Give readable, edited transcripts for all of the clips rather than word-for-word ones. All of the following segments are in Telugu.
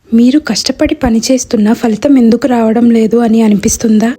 మీరు కష్టపడి పనిచేస్తున్న ఫలితం ఎందుకు రావడం లేదు అని అనిపిస్తుందా?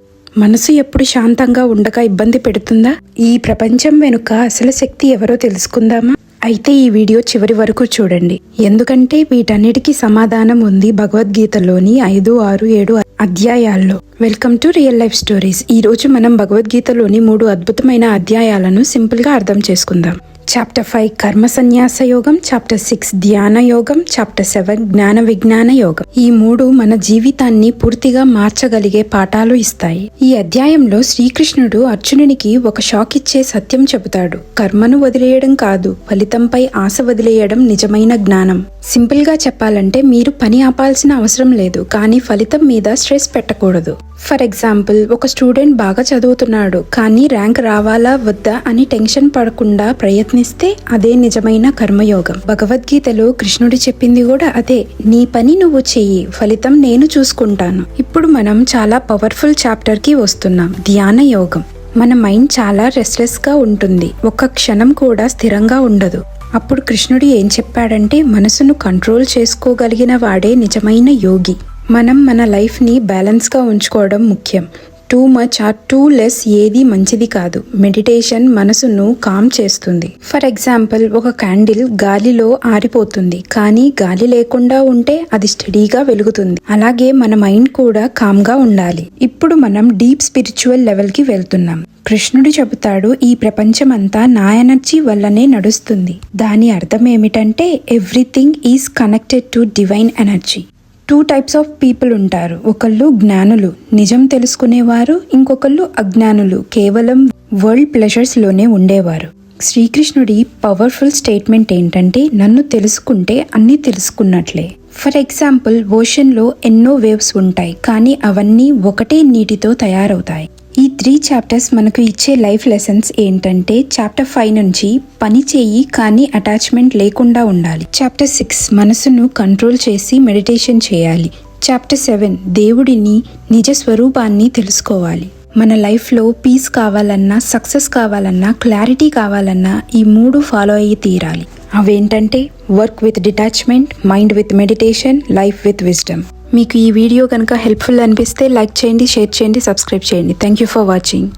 మనసు ఎప్పుడు శాంతంగా ఉండక ఇబ్బంది పెడుతుందా? ఈ ప్రపంచం వెనుక అసలు శక్తి ఎవరో తెలుసుకుందామా? అయితే ఈ వీడియో చివరి వరకు చూడండి, ఎందుకంటే వీటన్నిటికీ సమాధానం ఉంది భగవద్గీతలోని 5, 6, 7 అధ్యాయాల్లో. Welcome to real life stories. ఈ రోజు మనం భగవద్గీతలోని 3 అద్భుతమైన అధ్యాయాలను సింపుల్ గా అర్థం చేసుకుందాం. చాప్టర్ 5 కర్మ సన్యాస యోగం, చాప్టర్ 6 ధ్యాన యోగం, చాప్టర్ 7 జ్ఞాన విజ్ఞాన యోగం. ఈ 3 మన జీవితాన్ని పూర్తిగా మార్చగలిగే పాఠాలు ఇస్తాయి. ఈ అధ్యాయంలో శ్రీకృష్ణుడు అర్జునునికి ఒక షాక్ ఇచ్చే సత్యం చెబుతాడు. కర్మను వదిలేయడం కాదు, ఫలితంపై ఆశ వదిలేయడం నిజమైన జ్ఞానం. సింపుల్ గా చెప్పాలంటే మీరు పని ఆపాల్సిన అవసరం లేదు, కానీ ఫలితం మీద స్ట్రెస్ పెట్టకూడదు. ఫర్ ఎగ్జాంపుల్, ఒక స్టూడెంట్ బాగా చదువుతున్నాడు, కానీ ర్యాంక్ రావాలా వద్దా అని టెన్షన్ పడకుండా ప్రయత్నిస్తే అదే నిజమైన కర్మయోగం. భగవద్గీతలో కృష్ణుడు చెప్పింది కూడా అదే. నీ పని నువ్వు చెయ్యి, ఫలితం నేను చూసుకుంటాను. ఇప్పుడు మనం చాలా పవర్ఫుల్ చాప్టర్ కి వస్తున్నాం, ధ్యాన యోగం. మన మైండ్ చాలా రెస్ట్లెస్ గా ఉంటుంది, ఒక్క క్షణం కూడా స్థిరంగా ఉండదు. అప్పుడు కృష్ణుడు ఏం చెప్పాడంటే, మనసును కంట్రోల్ చేసుకోగలిగిన వాడే నిజమైన యోగి. మనం మన లైఫ్ని బ్యాలెన్స్గా ఉంచుకోవడం ముఖ్యం. Too much or too less ఏది మంచిది కాదు. మెడిటేషన్ మనసును కామ్ చేస్తుంది. ఫర్ ఎగ్జాంపుల్, ఒక క్యాండిల్ గాలిలో ఆరిపోతుంది, కానీ గాలి లేకుండా ఉంటే అది స్టడీగా వెలుగుతుంది. అలాగే మన మైండ్ కూడా కామ్గా ఉండాలి. ఇప్పుడు మనం డీప్ స్పిరిచువల్ లెవెల్కి వెళ్తున్నాం. కృష్ణుడు చెబుతాడు, ఈ ప్రపంచమంతా నా ఎనర్జీ వల్లనే నడుస్తుంది. దాని అర్థం ఏమిటంటే, everything is connected to divine energy. 2 types of people ఉంటారు. ఒకళ్ళు జ్ఞానులు, నిజం తెలుసుకునేవారు. ఇంకొకళ్ళు అజ్ఞానులు, కేవలం వరల్డ్ ప్లెజర్స్ లోనే ఉండేవారు. శ్రీకృష్ణుడి పవర్ఫుల్ స్టేట్మెంట్ ఏంటంటే, నన్ను తెలుసుకుంటే అన్నీ తెలుసుకున్నట్లే. ఫర్ ఎగ్జాంపుల్, ఓషన్ లో ఎన్నో వేవ్స్ ఉంటాయి, కానీ అవన్నీ ఒకటే నీటితో తయారవుతాయి. ఈ 3 చాప్టర్స్ మనకు ఇచ్చే లైఫ్ లెసన్స్ ఏంటంటే, చాప్టర్ 5 నుంచి పని చేయి కానీ అటాచ్మెంట్ లేకుండా ఉండాలి. చాప్టర్ 6 మనసును కంట్రోల్ చేసి మెడిటేషన్ చేయాలి. చాప్టర్ 7 దేవుడిని నిజ స్వరూపాన్ని తెలుసుకోవాలి. మన లైఫ్లో పీస్ కావాలన్నా, సక్సెస్ కావాలన్నా, క్లారిటీ కావాలన్నా ఈ 3 ఫాలో అయ్యి తీరాలి. అవేంటంటే, work with detachment, mind with meditation, life with wisdom. మీకు ఈ వీడియో కనుక హెల్ప్ఫుల్ అనిపిస్తే లైక్ చేయండి, షేర్ చేయండి, సబ్స్క్రైబ్ చేయండి. Thank you for watching.